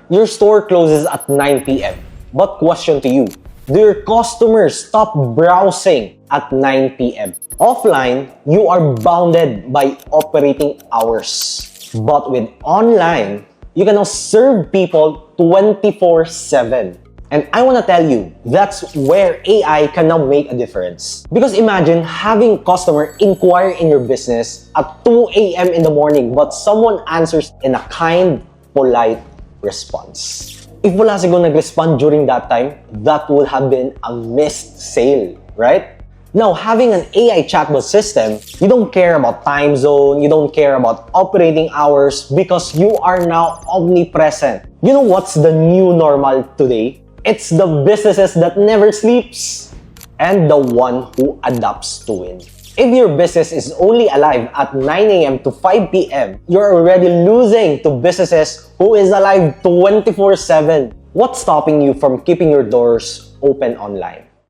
your store closes at 9 p.m. But question to you, do your customers stop browsing at 9 p.m.? Offline, you are bounded by operating hours. But with online, you can now serve people 24/7. And I want to tell you, that's where AI can now make a difference. Because imagine having customer inquire in your business at 2 a.m. in the morning, but someone answers in a kind, polite response. If wala siguro nag-respond during that time, that would have been a missed sale, right? Now, having an AI chatbot system, you don't care about time zone, you don't care about operating hours because you are now omnipresent. You know what's the new normal today? It's the businesses that never sleeps and the one who adapts to it. If your business is only alive at 9 a.m. to 5 p.m., you're already losing to businesses who is alive 24/7. What's stopping you from keeping your doors open online?